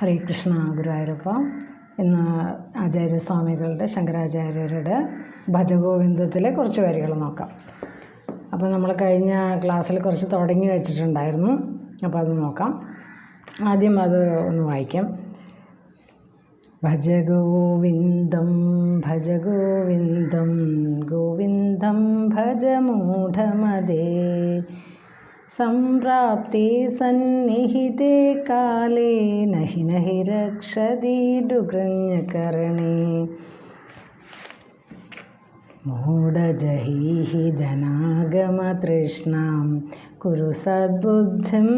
ഹരേ കൃഷ്ണ ഗുരുവായൂരപ്പ. ഇന്ന് ആചാര്യസ്വാമികളുടെ ശങ്കരാചാര്യരുടെ ഭജഗോവിന്ദത്തിലെ കുറച്ച് വരികൾ നോക്കാം. അപ്പോൾ നമ്മൾ കഴിഞ്ഞ ക്ലാസ്സിൽ കുറച്ച് തുടങ്ങി വെച്ചിട്ടുണ്ടായിരുന്നു. അപ്പോൾ അത് നോക്കാം. ആദ്യം അത് ഒന്ന് വായിക്കാം. ഭജഗോവിന്ദം ഭജഗോവിന്ദം ഗോവിന്ദം ഭജ മൂഢമതേ സംപ്രാപ്തേ സന്നിഹിതേ കാലേ നഹി നഹി രക്ഷതി ഡുകൃഞ്ഞകരണേ മൂഢജഹീഹി ധനാഗമതൃഷ്ണാം കുരു സദ്ബുദ്ധിം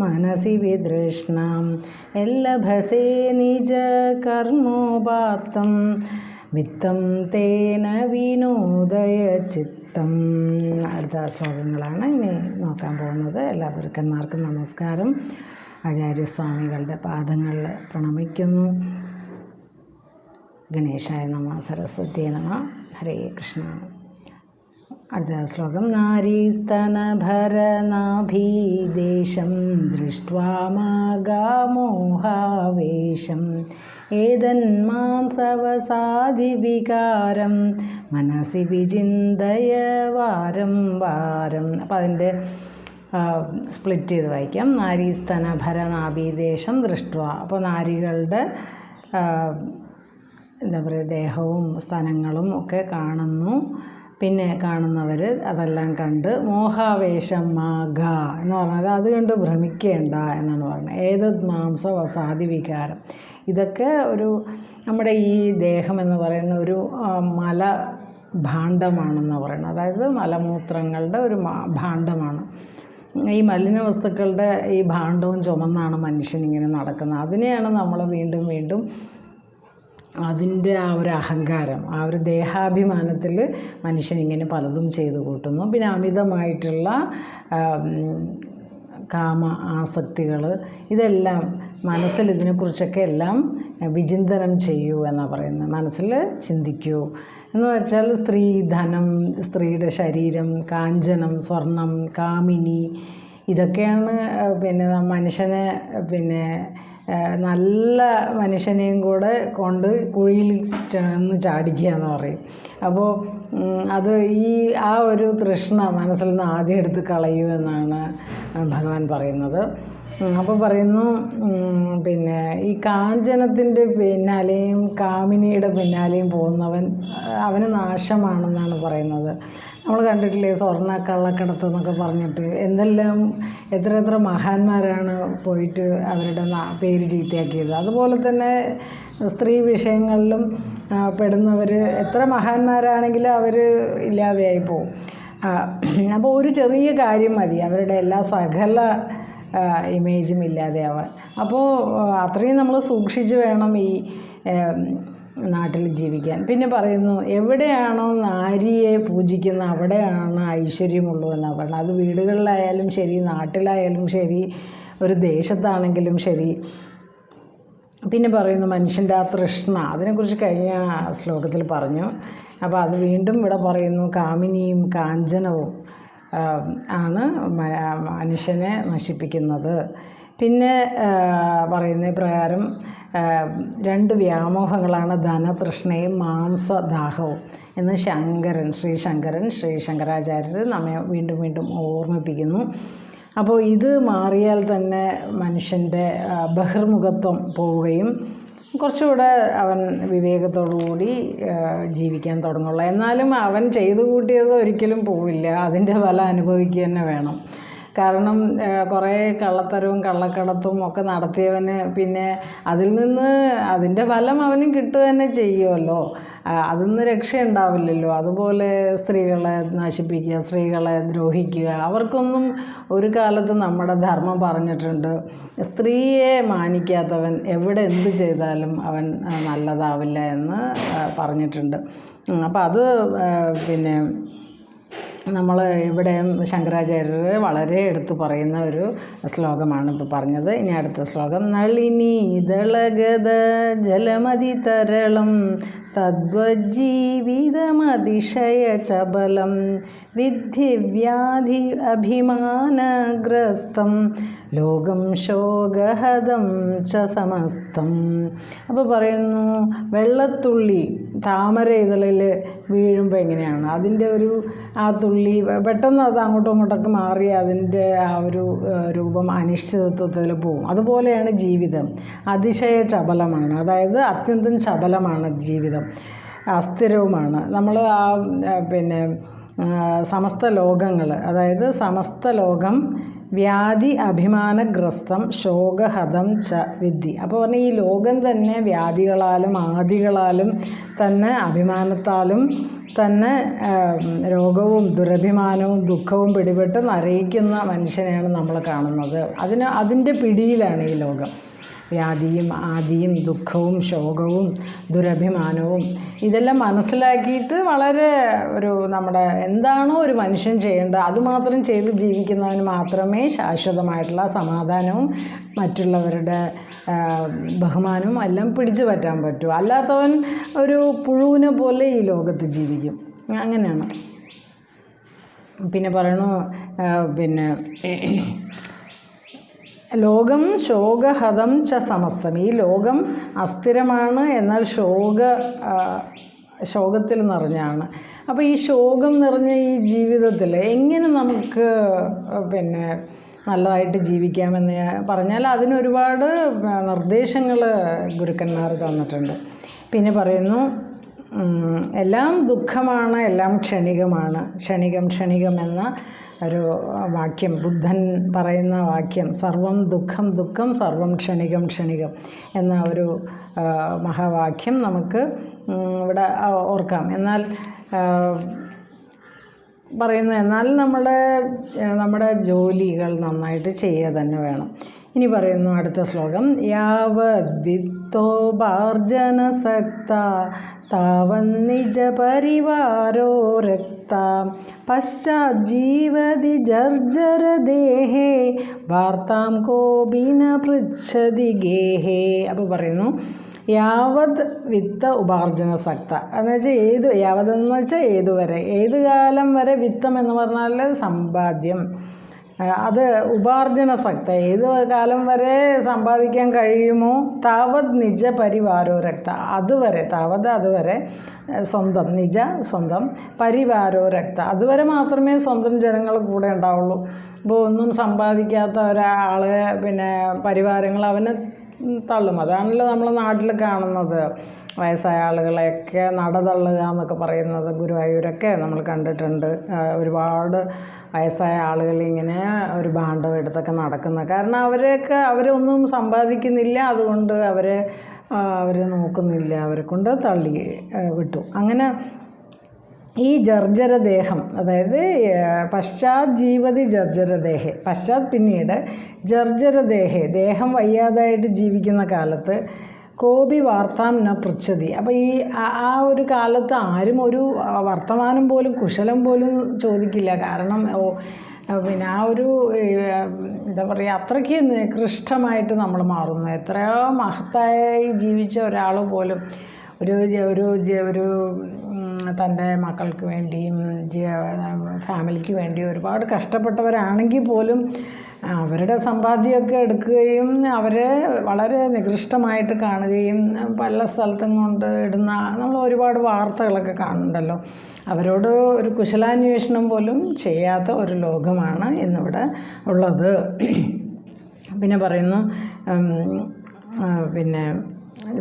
മനസി വിതൃഷ്ണാം എല്ലഭസേ നിജ കർമ്മോപാത്തം വിത്തം തേന വിനോദയ ചിത്തം. അടുത്ത ശ്ലോകങ്ങളാണ് ഇനി നോക്കാൻ പോകുന്നത്. എല്ലാ ഗുരുക്കന്മാർക്കും നമസ്കാരം. ആചാര്യസ്വാമികളുടെ പാദങ്ങളിൽ പ്രണമിക്കുന്നു. ഗണേശായ നമ, സരസ്വതി നമ, ഹരേ കൃഷ്ണ. അടുത്ത ശ്ലോകം. നാരീസ്തനഭരനാഭീദേശം ദൃഷ്ട്വാ മാഗാമോഹാവേശം ഏതന്മാംസവസാദിവികാരം മനസി വിചിന്തയ വാരം വാരം. അപ്പം അതിൻ്റെ സ്പ്ലിറ്റ് ചെയ്ത് വായിക്കാം. നാരീസ്തനഭരനാഭീദേശം ദൃഷ്ട്വാ. അപ്പോൾ നാരികളുടെ എന്താ പറയുക, ദേഹവും സ്തനങ്ങളും ഒക്കെ കാണുന്നു. പിന്നെ കാണുന്നവർ അതെല്ലാം കണ്ട് മോഹാവേശം മാഘ എന്ന് പറഞ്ഞാൽ അത് കണ്ട് ഭ്രമിക്കേണ്ട എന്നാണ് പറയുന്നത്. ഏതത് മാംസ വസാദി വികാരം. ഇതൊക്കെ ഒരു നമ്മുടെ ഈ ദേഹം എന്ന് പറയുന്ന ഒരു മല ഭാണ്ഡമാണെന്ന് പറയുന്നത്. അതായത് മലമൂത്രങ്ങളുടെ ഒരു ഭാണ്ഡമാണ്. ഈ മലിന വസ്തുക്കളുടെ ഈ ഭാണ്ഡവും ചുമന്നാണ് മനുഷ്യനിങ്ങനെ നടക്കുന്നത്. അതിനെയാണ് നമ്മൾ വീണ്ടും വീണ്ടും അതിൻ്റെ ആ ഒരു അഹങ്കാരം, ആ ഒരു ദേഹാഭിമാനത്തിൽ മനുഷ്യനിങ്ങനെ പലതും ചെയ്തു കൂട്ടുന്നു. പിന്നെ അമിതമായിട്ടുള്ള കാമ ആസക്തികൾ, ഇതെല്ലാം മനസ്സിൽ ഇതിനെക്കുറിച്ചൊക്കെ എല്ലാം വിചിന്തനം ചെയ്യൂ എന്നാണ് പറയുന്നത്. മനസ്സിൽ ചിന്തിക്കൂ എന്ന് വെച്ചാൽ സ്ത്രീ, ധനം, സ്ത്രീയുടെ ശരീരം, കാഞ്ചനം, സ്വർണം, കാമിനി, ഇതൊക്കെയാണ് പിന്നെ മനുഷ്യനെ പിന്നെ നല്ല മനുഷ്യനെയും കൂടെ കൊണ്ട് കുഴിയിൽ ചെന്ന് ചാടിക്കുക എന്ന് പറയും. അപ്പോൾ അത് ആ ഒരു തൃഷ്ണ മനസ്സിൽ നിന്ന് ആദ്യം എടുത്ത് കളയൂ എന്നാണ് ഭഗവാൻ പറയുന്നത്. അപ്പോൾ പറയുന്നു പിന്നെ ഈ കാഞ്ചനത്തിൻ്റെ പിന്നാലെയും കാമിനിയുടെ പിന്നാലെയും പോകുന്നവൻ അവന് നാശമാണെന്നാണ് പറയുന്നത്. നമ്മൾ കണ്ടിട്ടില്ലേ സ്വർണ്ണ കള്ളക്കടത്ത് എന്നൊക്കെ പറഞ്ഞിട്ട് എന്തെല്ലാം എത്ര മഹാന്മാരാണ് പോയിട്ട് അവരുടെ പേര് ചീത്തയാക്കിയത്. അതുപോലെ തന്നെ സ്ത്രീ വിഷയങ്ങളിലും പെടുന്നവർ എത്ര മഹാന്മാരാണെങ്കിലും അവർ ഇല്ലാതെയായി പോകും. അപ്പോൾ ഒരു ചെറിയ കാര്യം മതി അവരുടെ എല്ലാ സകല ഇമേജും ഇല്ലാതെയാവാൻ. അപ്പോൾ അത്രയും നമ്മൾ സൂക്ഷിച്ച് വേണം ഈ നാട്ടിൽ ജീവിക്കാൻ. പിന്നെ പറയുന്നു, എവിടെയാണോ നാരിയെ പൂജിക്കുന്ന അവിടെയാണ് ഐശ്വര്യമുള്ളൂ എന്നാണ് പറയുന്നത്. അത് വീടുകളിലായാലും ശരി, നാട്ടിലായാലും ശരി, ഒരു ദേശത്താണെങ്കിലും ശരി. പിന്നെ പറയുന്നു മനുഷ്യൻ്റെ ആ തൃഷ്ണ, അതിനെക്കുറിച്ച് കഴിഞ്ഞ ശ്ലോകത്തിൽ പറഞ്ഞു. അപ്പോൾ അത് വീണ്ടും ഇവിടെ പറയുന്നു, കാമിനിയും കാഞ്ചനവും ആണ് മനുഷ്യനെ നശിപ്പിക്കുന്നത്. പിന്നെ പറയുന്ന പ്രകാരം രണ്ട് വ്യാമോഹങ്ങളാണ് ധനതൃഷ്ണയും മാംസദാഹവും എന്ന് ശ്രീ ശങ്കരാചാര്യർ നമ്മെ വീണ്ടും വീണ്ടും ഓർമ്മിപ്പിക്കുന്നു. അപ്പോൾ ഇത് മാറിയാൽ തന്നെ മനുഷ്യൻ്റെ ബഹിർമുഖത്വം പോവുകയും കുറച്ചുകൂടെ അവൻ വിവേകത്തോടുകൂടി ജീവിക്കാൻ തുടങ്ങുള്ളൂ. എന്നാലും അവൻ ചെയ്തു കൂട്ടിയത് ഒരിക്കലും പോവില്ല, അതിൻ്റെ ഫലം അനുഭവിക്കുക തന്നെ വേണം. കാരണം കുറേ കള്ളത്തരവും കള്ളക്കടത്തും ഒക്കെ നടത്തിയവന് പിന്നെ അതിൻ്റെ ഫലം അവനും കിട്ടുക തന്നെ ചെയ്യുമല്ലോ. അതിൽ നിന്ന് രക്ഷയുണ്ടാവില്ലല്ലോ. അതുപോലെ സ്ത്രീകളെ നശിപ്പിക്കുക, സ്ത്രീകളെ ദ്രോഹിക്കുക, അവർക്കൊന്നും ഒരു കാലത്ത് നമ്മുടെ ധർമ്മം പറഞ്ഞിട്ടുണ്ട്, സ്ത്രീയെ മാനിക്കാത്തവൻ എവിടെ എന്ത് ചെയ്താലും അവൻ നല്ലതാവില്ല എന്ന് പറഞ്ഞിട്ടുണ്ട്. അപ്പോൾ അത് പിന്നെ നമ്മൾ ഇവിടെ ശങ്കരാചാര്യർ വളരെ എടുത്തു പറയുന്ന ഒരു ശ്ലോകമാണ് ഇപ്പോൾ പറഞ്ഞത്. ഇനി അടുത്ത ശ്ലോകം. നളിനി ദളഗത ജലമതി തരളം തദ്വജ്ജീവിതമതിശയ ചബലം വിദ്ധി വ്യാധി അഭിമാനഗ്രസ്തം ലോകം ശോകഹതം ച സമസ്തം. അപ്പോൾ പറയുന്നു, വെള്ളത്തുള്ളി താമര ഇതളിൽ വീഴുമ്പോൾ എങ്ങനെയാണ് അതിൻ്റെ ആ തുള്ളി പെട്ടെന്ന് അത് അങ്ങോട്ടും ഇങ്ങോട്ടൊക്കെ മാറി അതിൻ്റെ ആ ഒരു രൂപം അനിശ്ചിതത്വത്തിൽ പോകും. അതുപോലെയാണ് ജീവിതം. അതിശയ ചപലമാണ്, അതായത് അത്യന്തം ചപലമാണ് ജീവിതം, അസ്ഥിരവുമാണ്. നമ്മൾ സമസ്ത ലോകങ്ങൾ, അതായത് സമസ്ത ലോകം വ്യാധി അഭിമാനഗ്രസ്തം ശോകഹതം ച വിദ്ധി. അപ്പോൾ പറഞ്ഞാൽ ഈ ലോകം തന്നെ വ്യാധികളാലും ആദികളാലും തന്നെ അഭിമാനത്താലും തന്നെ രോഗവും ദുരഭിമാനവും ദുഃഖവും പിടിപെട്ട് നരയിക്കുന്ന മനുഷ്യനെയാണ് നമ്മൾ കാണുന്നത്. അതിൻ്റെ പിടിയിലാണ് ഈ ലോകം. വ്യാധിയും ആദിയും ദുഃഖവും ശോകവും ദുരഭിമാനവും ഇതെല്ലാം മനസ്സിലാക്കിയിട്ട് വളരെ നമ്മുടെ എന്താണോ ഒരു മനുഷ്യൻ ചെയ്യേണ്ടത് അതുമാത്രം ചെയ്ത് ജീവിക്കുന്നവന് മാത്രമേ ശാശ്വതമായിട്ടുള്ള സമാധാനവും മറ്റുള്ളവരുടെ ബഹുമാനവും എല്ലാം പിടിച്ചു പറ്റാൻ പറ്റൂ. അല്ലാത്തവൻ ഒരു പുഴുവിനെ പോലെ ഈ ലോകത്ത് ജീവിക്കും. അങ്ങനെയാണ്. പിന്നെ പറയണു, ലോകം ശോകഹതം ച സമസ്തം. ഈ ലോകം അസ്ഥിരമാണ്, എന്നാൽ ശോകത്തിൽ നിറഞ്ഞാണ്. അപ്പോൾ ഈ ശോകം നിറഞ്ഞ ഈ ജീവിതത്തിൽ എങ്ങനെ നമുക്ക് നല്ലതായിട്ട് ജീവിക്കാമെന്ന് പറഞ്ഞാൽ അതിനൊരുപാട് നിർദ്ദേശങ്ങൾ ഗുരുക്കന്മാർ തന്നിട്ടുണ്ട്. പിന്നെ പറയുന്നു, എല്ലാം ദുഃഖമാണ്, എല്ലാം ക്ഷണികമാണ്. ക്ഷണികം എന്ന ഒരു വാക്യം, ബുദ്ധൻ പറയുന്ന വാക്യം, സർവം ദുഃഖം ദുഃഖം സർവം ക്ഷണികം എന്ന ഒരു മഹാവാക്യം നമുക്ക് ഇവിടെ ഓർക്കാം. എന്നാൽ പറയുന്നു, എന്നാൽ നമ്മുടെ ജോലികൾ നന്നായിട്ട് ചെയ്യുക തന്നെ വേണം. ഇനി പറയുന്നു അടുത്ത ശ്ലോകം. യാവദ്വിത്തോപാർജനസക്ത താവന്നിജ പരിവാരോ രക്ത പശ്ചാജ്ജീവതി ജർജരദേഹേ വാർത്താം കോപിന പൃച്ഛതി ഗേഹേ. അപ്പോൾ പറയുന്നു, യാവത് വിത്ത ഉപാർജന സക്ത എന്ന് വെച്ചാൽ യാവതെന്ന് വെച്ചാൽ ഏതുവരെ, ഏത് കാലം വരെ. വിത്തം എന്ന് പറഞ്ഞാൽ സമ്പാദ്യം, അത് ഉപാർജന സക്ത, ഏത് കാലം വരെ സമ്പാദിക്കാൻ കഴിയുമോ. താവത് നിജ പരിവാരോ രക്ത, അതുവരെ, താവത് അതുവരെ, സ്വന്തം, നിജ സ്വന്തം, പരിവാരോ രക്ത അതുവരെ മാത്രമേ സ്വന്തം ജനങ്ങൾ കൂടെ ഉണ്ടാവുള്ളൂ. ഇപ്പോൾ ഒന്നും സമ്പാദിക്കാത്ത ഒരാൾ പരിവാരങ്ങൾ അവനെ തള്ളും. അതാണല്ലോ നമ്മളെ നാട്ടിൽ കാണുന്നത്. വയസ്സായ ആളുകളെയൊക്കെ നടതള്ളുക എന്നൊക്കെ പറയുന്നത് ഗുരുവായൂരൊക്കെ നമ്മൾ കണ്ടിട്ടുണ്ട്. ഒരുപാട് വയസ്സായ ആളുകൾ ഇങ്ങനെ ഒരു ഭാണ്ഡം എടുത്തൊക്കെ നടക്കുന്നത്. കാരണം അവരൊന്നും സമ്പാദിക്കുന്നില്ല, അതുകൊണ്ട് അവരെ നോക്കുന്നില്ല, അവരെ കൊണ്ട് തള്ളി വിട്ടു. അങ്ങനെ ഈ ജർജരദേഹം, അതായത് പശ്ചാജ്ജീവതി ജർജരദേഹേ, പിന്നീട് ജർജരദേഹേ, ദേഹം വയ്യാതായിട്ട് ജീവിക്കുന്ന കാലത്ത് കോപി വാർത്താം ന പൃച്ഛതി. അപ്പോൾ ആ ഒരു കാലത്ത് ആരും ഒരു വർത്തമാനം പോലും കുശലം പോലും ചോദിക്കില്ല. കാരണം ആ ഒരു എന്താ പറയുക, അത്രയ്ക്ക് നികൃഷ്ടമായിട്ട് നമ്മൾ മാറുന്നു. എത്രയോ മഹത്തായി ജീവിച്ച ഒരാൾ പോലും ഒരു തൻ്റെ മക്കൾക്ക് വേണ്ടിയും ഫാമിലിക്ക് വേണ്ടിയും ഒരുപാട് കഷ്ടപ്പെട്ടവരാണെങ്കിൽ പോലും അവരുടെ സമ്പാദ്യമൊക്കെ എടുക്കുകയും അവരെ വളരെ നികൃഷ്ടമായിട്ട് കാണുകയും പല സ്ഥലത്തും കൊണ്ട് ഇടുന്ന നമ്മൾ ഒരുപാട് വാർത്തകളൊക്കെ കാണുന്നുണ്ടല്ലോ. അവരോട് ഒരു കുശലാന്വേഷണം പോലും ചെയ്യാത്ത ഒരു ലോകമാണ് ഇന്നിവിടെ ഉള്ളത്. പിന്നെ പറയുന്നു,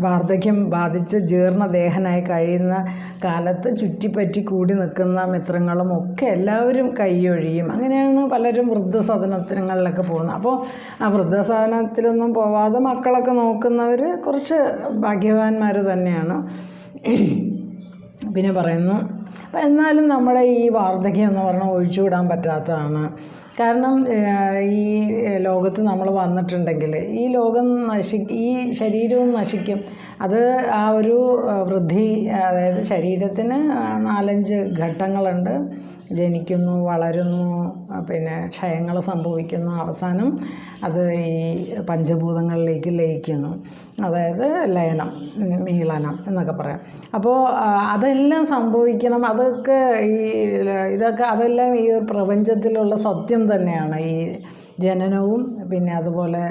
വാർദ്ധക്യം ബാധിച്ച് ജീർണദേഹനായി കഴിയുന്ന കാലത്ത് ചുറ്റിപ്പറ്റി കൂടി നിൽക്കുന്ന മിത്രങ്ങളും ഒക്കെ എല്ലാവരും കൈയൊഴിയും. അങ്ങനെയാണ് പലരും വൃദ്ധസദനങ്ങളിലൊക്കെ പോകുന്നത്. അപ്പോൾ ആ വൃദ്ധസദനത്തിലൊന്നും പോവാതെ മക്കളൊക്കെ നോക്കുന്നവർ കുറച്ച് ഭാഗ്യവാന്മാർ തന്നെയാണ്. പിന്നെ പറയുന്നു, അപ്പം എന്നാലും നമ്മുടെ ഈ വാർദ്ധക്യം എന്ന് പറഞ്ഞാൽ ഒഴിച്ചുവിടാൻ പറ്റാത്തതാണ്. കാരണം ഈ ലോകത്ത് നമ്മൾ വന്നിട്ടുണ്ടെങ്കിൽ ഈ ലോകം ഈ ശരീരവും നശിക്കും. അത് ആ ഒരു വൃദ്ധി, അതായത് ശരീരത്തിന് 4-5 ഘട്ടങ്ങളുണ്ട്. ജനിക്കുന്നു, വളരുന്നു, പിന്നെ ക്ഷയങ്ങൾ സംഭവിക്കുന്നു, അവസാനം അത് ഈ പഞ്ചഭൂതങ്ങളിലേക്ക് ലയിക്കുന്നു. അതായത് ലയനം, മീളനം എന്നൊക്കെ പറയാം. അപ്പോൾ അതെല്ലാം സംഭവിക്കണം. അതെല്ലാം ഈ പ്രപഞ്ചത്തിലുള്ള സത്യം തന്നെയാണ്. ഈ ജനനവും പിന്നെ അതുപോലെ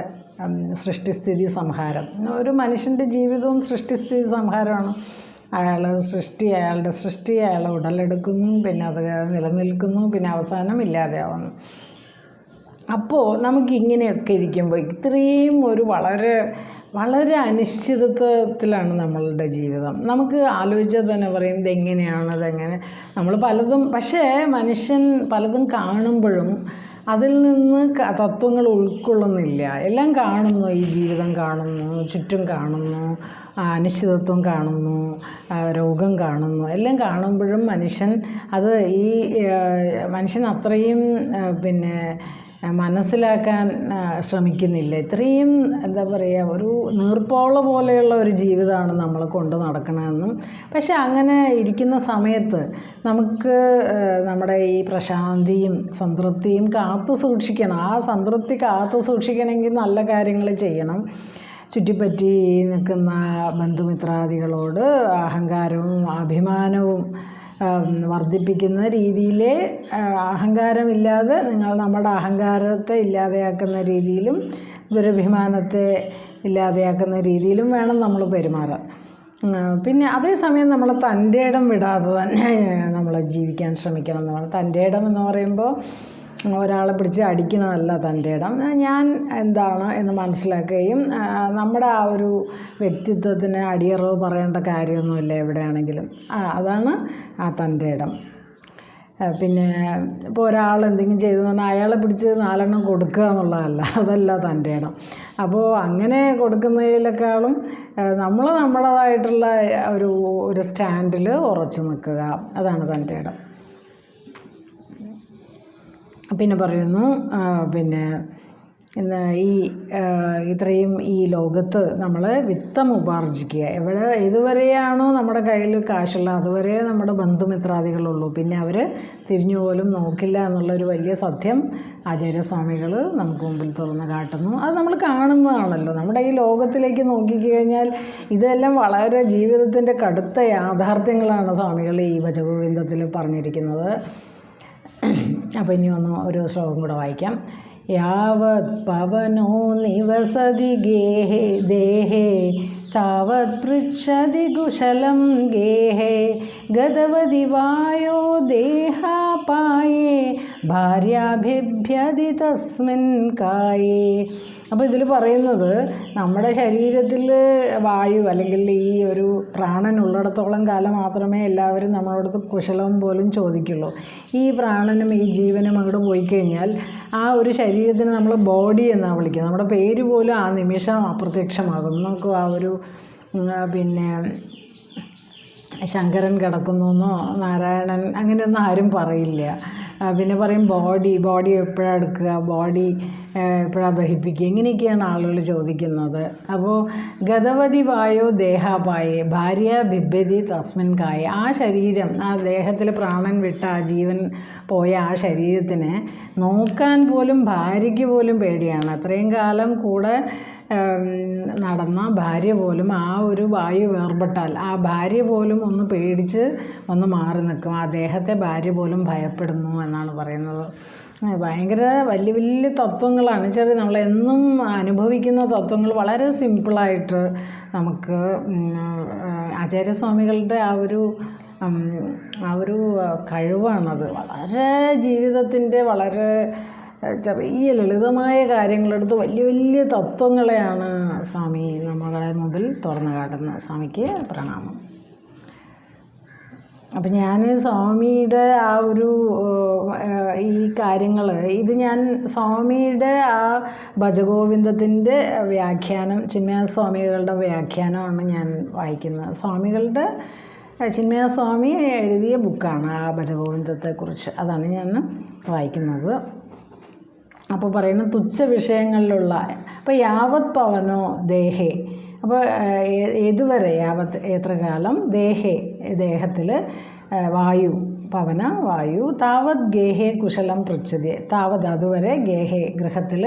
സൃഷ്ടിസ്ഥിതി സംഹാരം. ഒരു മനുഷ്യൻ്റെ ജീവിതവും സൃഷ്ടിസ്ഥിതി സംഹാരമാണ്. അയാളുടെ സൃഷ്ടി അയാൾ ഉടലെടുക്കുന്നു, പിന്നെ അത് നിലനിൽക്കുന്നു, പിന്നെ അവസാനം ഇല്ലാതെയാവുന്നു. അപ്പോൾ നമുക്കിങ്ങനെയൊക്കെ ഇരിക്കുമ്പോൾ ഇത്രയും ഒരു വളരെ വളരെ അനിശ്ചിതത്വത്തിലാണ് നമ്മളുടെ ജീവിതം. നമുക്ക് ആലോചിച്ചാൽ തന്നെ പറയും ഇതെങ്ങനെയാണ്, അതെങ്ങനെ നമ്മൾ പലതും. പക്ഷേ മനുഷ്യൻ പലതും കാണുമ്പോഴും അതിൽ നിന്ന് തത്വങ്ങൾ ഉൾക്കൊള്ളുന്നില്ല. എല്ലാം കാണുന്നു, ഈ ജീവിതം കാണുന്നു, ചുറ്റും കാണുന്നു, അനിശ്ചിതത്വം കാണുന്നു, രോഗം കാണുന്നു. എല്ലാം കാണുമ്പോഴും മനുഷ്യൻ അത്രയും പിന്നെ മനസ്സിലാക്കാൻ ശ്രമിക്കുന്നില്ല. ഇത്രയും എന്താ പറയുക, ഒരു നീർപ്പോള പോലെയുള്ള ഒരു ജീവിതമാണ് നമ്മൾ കൊണ്ട് നടക്കണമെന്നും. പക്ഷെ അങ്ങനെ ഇരിക്കുന്ന സമയത്ത് നമുക്ക് നമ്മുടെ ഈ പ്രശാന്തിയും സംതൃപ്തിയും കാത്തു സൂക്ഷിക്കണം. ആ സംതൃപ്തി കാത്തു സൂക്ഷിക്കണമെങ്കിൽ നല്ല കാര്യങ്ങൾ ചെയ്യണം. ചുറ്റിപ്പറ്റി നിൽക്കുന്ന ബന്ധുമിത്രാദികളോട് അഹങ്കാരവും അഭിമാനവും വർദ്ധിപ്പിക്കുന്ന രീതിയിൽ, അഹങ്കാരമില്ലാതെ നമ്മുടെ അഹങ്കാരത്തെ ഇല്ലാതെയാക്കുന്ന രീതിയിലും ദുരഭിമാനത്തെ ഇല്ലാതെയാക്കുന്ന രീതിയിലും വേണം നമ്മൾ പെരുമാറാൻ. പിന്നെ അതേസമയം നമ്മൾ തൻ്റെ ഇടം വിടാതെ തന്നെ നമ്മൾ ജീവിക്കാൻ ശ്രമിക്കണം എന്ന് പറഞ്ഞു. തൻ്റെ ഇടം എന്ന് പറയുമ്പോൾ ഒരാളെ പിടിച്ച് അടിക്കണമല്ല തൻ്റെ ഇടം. ഞാൻ എന്താണ് എന്ന് മനസ്സിലാക്കുകയും നമ്മുടെ ആ ഒരു വ്യക്തിത്വത്തിന് അടിയറവ് പറയേണ്ട കാര്യമൊന്നുമില്ല എവിടെയാണെങ്കിലും. അതാണ് ആ തൻ്റെ ഇടം. പിന്നെ ഇപ്പോൾ ഒരാൾ എന്തെങ്കിലും ചെയ്തു പറഞ്ഞാൽ അയാളെ പിടിച്ച് 4 എണ്ണം കൊടുക്കുക എന്നുള്ളതല്ല, അതല്ല തൻ്റെ ഇടം. അപ്പോൾ അങ്ങനെ കൊടുക്കുന്നതിനേക്കാളും നമ്മൾ നമ്മുടേതായിട്ടുള്ള ഒരു സ്റ്റാൻഡിൽ ഉറച്ചു നിൽക്കുക, അതാണ് തൻ്റെ ഇടം. പിന്നെ പറയുന്നു, പിന്നെ ഇത്രയും ഈ ലോകത്ത് നമ്മൾ വിത്തം ഉപാർജിക്കുക. ഏതുവരെയാണോ നമ്മുടെ കയ്യിൽ കാശുള്ള അതുവരെ നമ്മുടെ ബന്ധുമിത്രാദികളുള്ളൂ. പിന്നെ അവർ തിരിഞ്ഞു പോലും നോക്കില്ല എന്നുള്ളൊരു വലിയ സത്യം ആചാര്യസ്വാമികൾ നമുക്ക് മുമ്പിൽ തുറന്ന് കാട്ടുന്നു. അത് നമ്മൾ കാണുന്നതാണല്ലോ. നമ്മുടെ ഈ ലോകത്തിലേക്ക് നോക്കിക്കഴിഞ്ഞാൽ ഇതെല്ലാം വളരെ ജീവിതത്തിൻ്റെ കടുത്ത യാഥാർത്ഥ്യങ്ങളാണ് സ്വാമികൾ ഈ ഭജഗോവിന്ദത്തിൽ പറഞ്ഞിരിക്കുന്നത്. അപ്പോൾ ഇനി ഒരു ശ്ലോകം കൂടെ വായിക്കാം. യാവത് പവനോ നിവസതി ഗേഹേ ദേഹേ താവത് പൃച്ഛതി കുശലം ഗേഹേ ഗതവതി വായോ ദേഹാപായേ ഭാര്യാഭിഭ്യതി തസ്മിൻ കായേ. അപ്പോൾ ഇതിൽ പറയുന്നത് നമ്മുടെ ശരീരത്തിൽ വായു അല്ലെങ്കിൽ ഈ ഒരു പ്രാണൻ ഉള്ളിടത്തോളം കാലം മാത്രമേ എല്ലാവരും നമ്മളോടത്ത് കുശലം പോലും ചോദിക്കുള്ളൂ. ഈ പ്രാണനും ഈ ജീവനും അങ്ങോട്ട് പോയി കഴിഞ്ഞാൽ ആ ഒരു ശരീരത്തിന് നമ്മൾ ബോഡി എന്നാണ് വിളിക്കുന്നത്. നമ്മുടെ പേര് പോലും ആ നിമിഷം അപ്രത്യക്ഷമാകും. നമുക്ക് ആ ഒരു പിന്നെ ശങ്കരൻ കിടക്കുന്നോ നാരായണൻ അങ്ങനെയൊന്നും ആരും പറയില്ല. പിന്നെ പറയും ബോഡി എപ്പോഴാണ് എടുക്കുക, ബോഡി എപ്പോഴാണ് ദഹിപ്പിക്കുക, ഇങ്ങനെയൊക്കെയാണ് ആളുകൾ ചോദിക്കുന്നത്. അപ്പോൾ ഗതവതി വായോ ദേഹാപായേ ഭാര്യ ബിഭ്യതി തസ്മിൻ കായ. ആ ശരീരം, ആ ദേഹത്തിൽ പ്രാണൻ വിട്ട ആ ജീവൻ പോയ ആ ശരീരത്തിനെ നോക്കാൻ പോലും ഭാര്യയ്ക്ക് പോലും പേടിയാണ്. അത്രയും കാലം കൂടെ നടന്ന ഭാര്യ പോലും ആ ഒരു വായു വേർപെട്ടാൽ ആ ഭാര്യ പോലും ഒന്ന് പേടിച്ച് ഒന്ന് മാറി നിൽക്കും. ആ ദേഹത്തെ ഭാര്യ പോലും ഭയപ്പെടുന്നു എന്നാണ് പറയുന്നത്. ഭയങ്കര വലിയ വലിയ തത്വങ്ങളാണ്. നമ്മളെന്നും അനുഭവിക്കുന്ന തത്വങ്ങൾ വളരെ സിമ്പിളായിട്ട് നമുക്ക് ആചാര്യസ്വാമികളുടെ ആ ഒരു കഴിവാണത്. വളരെ ജീവിതത്തിൻ്റെ വളരെ ചെറിയ ലളിതമായ കാര്യങ്ങളെടുത്ത് വലിയ വലിയ തത്വങ്ങളെയാണ് സ്വാമി നമ്മളെ മുമ്പിൽ തുറന്നു കാട്ടുന്നത്. സ്വാമിക്ക് പ്രണാമം. അപ്പം ഞാൻ സ്വാമിയുടെ ആ ഈ കാര്യങ്ങൾ ഞാൻ സ്വാമിയുടെ ആ ഭജഗോവിന്ദത്തിൻ്റെ വ്യാഖ്യാനം, ചിന്മയാസ്വാമികളുടെ വ്യാഖ്യാനമാണ് ഞാൻ വായിക്കുന്നത്. ചിന്മയാസ്വാമി എഴുതിയ ബുക്കാണ് ആ ഭജഗോവിന്ദത്തെക്കുറിച്ച്, അതാണ് ഞാൻ വായിക്കുന്നത്. അപ്പോൾ പറയുന്ന തുച്ഛ വിഷയങ്ങളിലുള്ള അപ്പോൾ യാവത് പവനോ ദേഹേ, അപ്പോൾ ഏതുവരെ എത്ര കാലം ദേഹത്തിൽ വായു പവന വായു താവത് ഗേഹേ കുശലം പൃച്ഛതി, താവത് അതുവരെ ഗേഹേ ഗൃഹത്തിൽ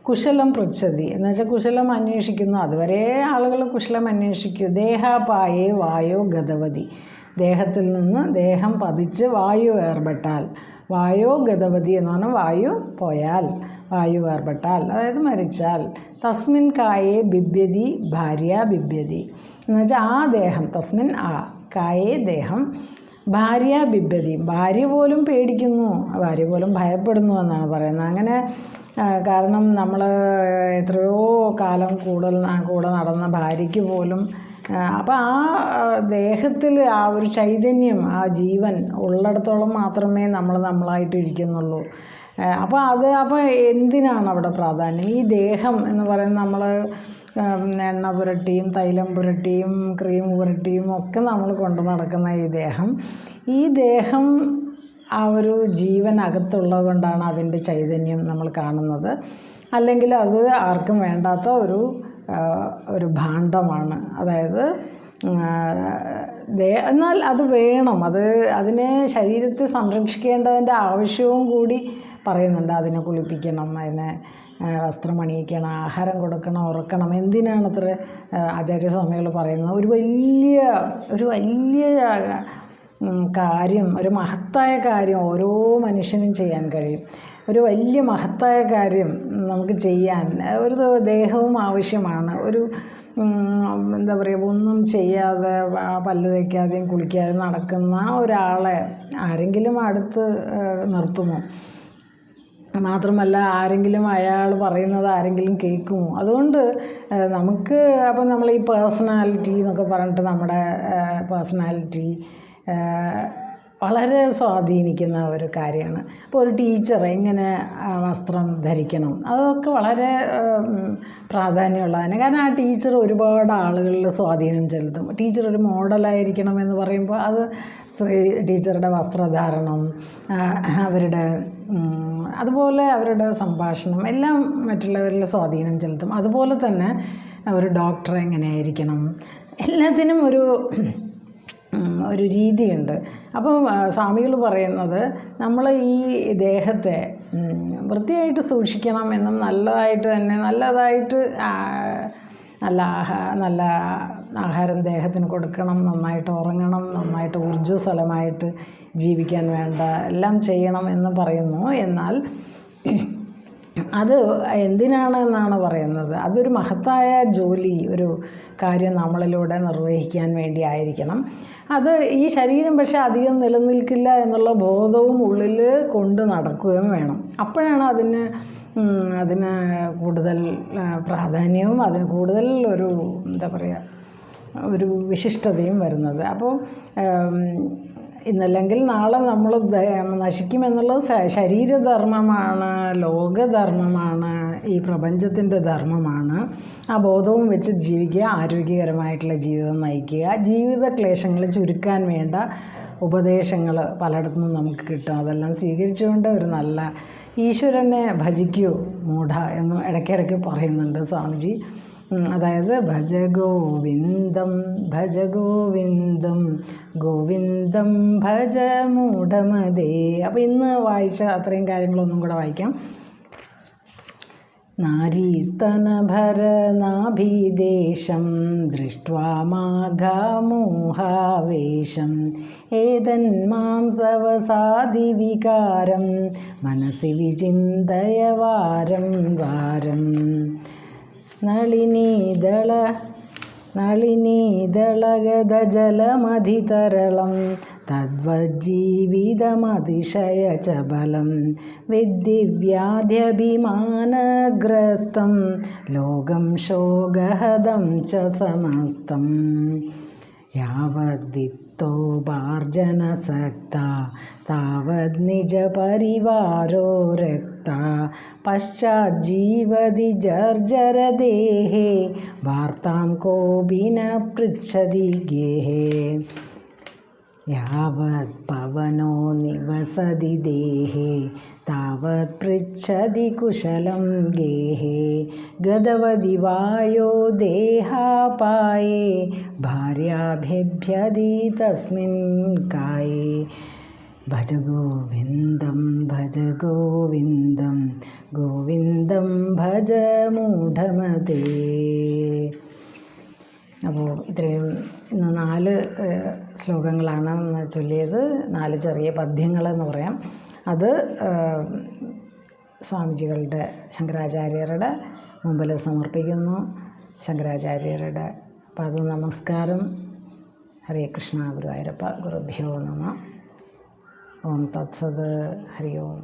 കുശലം പൃച്ഛതി എന്ന് വെച്ചാൽ കുശലം അന്വേഷിക്കുന്നു, അതുവരെ ആളുകൾ കുശലം അന്വേഷിക്കൂ. ദേഹാപായേ വായോ ഗതവതി, ദേഹത്തിൽ നിന്ന് ദേഹം പതിച്ച് വായു വേർപെട്ടാൽ, വായോ ഗതവതി എന്ന് പറഞ്ഞാൽ വായു പോയാൽ, വായു വേർപെട്ടാൽ അതായത് മരിച്ചാൽ, തസ്മിൻ കായേ ബിഭ്യതി ഭാര്യ ബിഭ്യതി എന്ന് വെച്ചാൽ ആ ദേഹം, തസ്മിൻ ആ കായേ ദേഹം, ഭാര്യ ബിഭ്യതി ഭാര്യ പോലും പേടിക്കുന്നു, ഭാര്യ പോലും ഭയപ്പെടുന്നു എന്നാണ് പറയുന്നത്. അങ്ങനെ കാരണം നമ്മൾ എത്രയോ കാലം കൂടെ നടന്ന ഭാര്യയ്ക്ക് പോലും അപ്പോൾ ആ ദേഹത്തിൽ ആ ഒരു ചൈതന്യം, ആ ജീവൻ ഉള്ളിടത്തോളം മാത്രമേ നമ്മളായിട്ടിരിക്കുന്നുള്ളൂ. അപ്പോൾ എന്തിനാണ് അവിടെ പ്രാധാന്യം? ഈ ദേഹം എന്ന് പറയുന്നത് നമ്മൾ എണ്ണ പുരട്ടിയും തൈലം പുരട്ടിയും ക്രീം പുരട്ടിയും ഒക്കെ നമ്മൾ കൊണ്ടു നടക്കുന്ന ഈ ദേഹം ആ ഒരു ജീവൻ അകത്തുള്ളത് കൊണ്ടാണ് അതിൻ്റെ ചൈതന്യം നമ്മൾ കാണുന്നത്. അല്ലെങ്കിൽ അത് ആർക്കും വേണ്ടാത്ത ഒരു ഭാണ്ഡമാണ്. അതായത് എന്നാൽ അത് വേണം, അതിനെ ശരീരത്തെ സംരക്ഷിക്കേണ്ടതിൻ്റെ ആവശ്യവും കൂടി പറയുന്നുണ്ട്. അതിനെ കുളിപ്പിക്കണം, അതിനെ വസ്ത്രം അണിയിക്കണം, ആഹാരം കൊടുക്കണം, ഉറക്കണം. എന്തിനാണ് അത്ര ആചാര്യസ്വാമികൾ പറയുന്നത്? ഒരു വലിയ കാര്യം, ഒരു മഹത്തായ കാര്യം ഓരോ മനുഷ്യനും ചെയ്യാൻ കഴിയും. ഒരു വലിയ മഹത്തായ കാര്യം നമുക്ക് ചെയ്യാൻ ഒരു ദേഹവും ആവശ്യമാണ്. എന്താ പറയുക, ഒന്നും ചെയ്യാതെ പല്ല് തേക്കാതെയും കുളിക്കാതെയും നടക്കുന്ന ഒരാളെ ആരെങ്കിലും അടുത്ത് നിർത്തുമോ? മാത്രമല്ല ആരെങ്കിലും അയാൾ പറയുന്നത് ആരെങ്കിലും കേൾക്കുമോ? അതുകൊണ്ട് നമുക്ക് അപ്പം നമ്മൾ ഈ പേഴ്സണാലിറ്റി എന്നൊക്കെ പറഞ്ഞിട്ട് നമ്മുടെ പേഴ്സണാലിറ്റി വളരെ സ്വാധീനിക്കുന്ന ഒരു കാര്യമാണ്. അപ്പോൾ ഒരു ടീച്ചർ എങ്ങനെ വസ്ത്രം ധരിക്കണം, അതൊക്കെ വളരെ പ്രാധാന്യമുള്ളതാണ്. കാരണം ആ ടീച്ചർ ഒരുപാട് ആളുകളിൽ സ്വാധീനം ചെലുത്തും. ടീച്ചർ ഒരു മോഡലായിരിക്കണം എന്ന് പറയുമ്പോൾ അത് ടീച്ചറുടെ വസ്ത്രധാരണം, അതുപോലെ അവരുടെ സംഭാഷണം എല്ലാം മറ്റുള്ളവരിൽ സ്വാധീനം ചെലുത്തും. അതുപോലെ തന്നെ ഒരു ഡോക്ടർ എങ്ങനെയായിരിക്കണം, എല്ലാത്തിനും ഒരു രീതിയുണ്ട്. അപ്പം സ്വാമികൾ പറയുന്നത് നമ്മൾ ഈ ദേഹത്തെ വൃത്തിയായിട്ട് സൂക്ഷിക്കണം എന്നും നല്ലതായിട്ട് നല്ല ആഹാരം ദേഹത്തിന് കൊടുക്കണം, നന്നായിട്ട് ഉറങ്ങണം, നന്നായിട്ട് ഊർജ്ജസ്വലമായിട്ട് ജീവിക്കാൻ വേണ്ട എല്ലാം ചെയ്യണം എന്ന് പറയുന്നു. എന്നാൽ അത് എന്തിനാണെന്നാണ് പറയുന്നത്? അതൊരു മഹത്തായ ജോലി, ഒരു കാര്യം നമ്മളിലൂടെ നിർവഹിക്കാൻ വേണ്ടി ആയിരിക്കണം. അത് ഈ ശരീരം പക്ഷേ അധികം നിലനിൽക്കില്ല എന്നുള്ള ബോധവും ഉള്ളിൽ കൊണ്ട് നടക്കുകയും വേണം. അപ്പോഴാണ് അതിന് കൂടുതൽ പ്രാധാന്യവും അതിന് കൂടുതൽ എന്താ പറയുക, ഒരു വിശിഷ്ടതയും വരുന്നത്. അപ്പോൾ ഇന്നല്ലെങ്കിൽ നാളെ നമ്മൾ നശിക്കുമെന്നുള്ളത് ശരീരധർമ്മമാണ്, ലോകധർമ്മമാണ്, ഈ പ്രപഞ്ചത്തിൻ്റെ ധർമ്മമാണ്. ആ ബോധവും വെച്ച് ജീവിക്കുക, ആരോഗ്യകരമായിട്ടുള്ള ജീവിതം നയിക്കുക. ജീവിത ക്ലേശങ്ങൾ ചുരുക്കാൻ വേണ്ട ഉപദേശങ്ങൾ പലയിടത്തുനിന്നും നമുക്ക് കിട്ടും. അതെല്ലാം സ്വീകരിച്ചുകൊണ്ട് ഒരു നല്ല ഈശ്വരനെ ഭജിക്കൂ മൂഢ എന്നും ഇടയ്ക്കിടയ്ക്ക് പറയുന്നുണ്ട് സ്വാമിജി. അതായത് ഭജ ഗോവിന്ദം ഗോവിന്ദം ഭജ മൂഢമതേ. അപ്പോൾ ഇന്ന് വായിച്ച അത്രയും കാര്യങ്ങളൊന്നും കൂടെ വായിക്കാം. നാരീസ്തനഭരനാഭിദേശം ദൃഷ്ട്വാ മാഘമോഹാവേശം ഏതന്മാംസവസാദിവികാരം മനസി വിചിന്തയ വാരം വാരം. നളിനീദളഗദജലമധിതരളം തദ്വജ്ജീവിതമതിശയചബലം വിദ്ധിവ്യാധ്യഭിമാനഗ്രസ്തം ലോകം ശോകഹദം ച സമസ്തം. യാവദ്വിത്തോപാർജനസക്ത താവത് നിജപരിവാരോ രക്ത പശ്ചാജ്ജീവതി ജർജരദേഹേ വാർത്താം കോപി ന പൃച്ഛതി ഗേഹേ. യാവത് പവനോ നിവസതി ദേഹേ താവത് പൃച്ഛതി കുശലം ഗേഹേ. ഗതവതി വായോ ദേഹാപായേ ഭാര്യാഭിഭ്യതി തസ്മിൻ കായേ. ഭജ ഗോവിന്ദം ഭജ ഗോവിന്ദം ഗോവിന്ദം ഭജ മൂഢമതേ. അപ്പോൾ ഇത്രയും ഇന്ന് 4 ശ്ലോകങ്ങളാണ് ചൊല്ലിയത്. 4 ചെറിയ പദ്യങ്ങളെന്ന് പറയാം. അത് സ്വാമിജികളുടെ ശങ്കരാചാര്യരുടെ മുമ്പിൽ സമർപ്പിക്കുന്നു. ശങ്കരാചാര്യരുടെ പാദ നമസ്കാരം. ഹരേ കൃഷ്ണ. ഗുരുവായൂരപ്പ. ഗുരുഭ്യോ നമഃ. ഓം തത്സത്. ഹരി ഓം.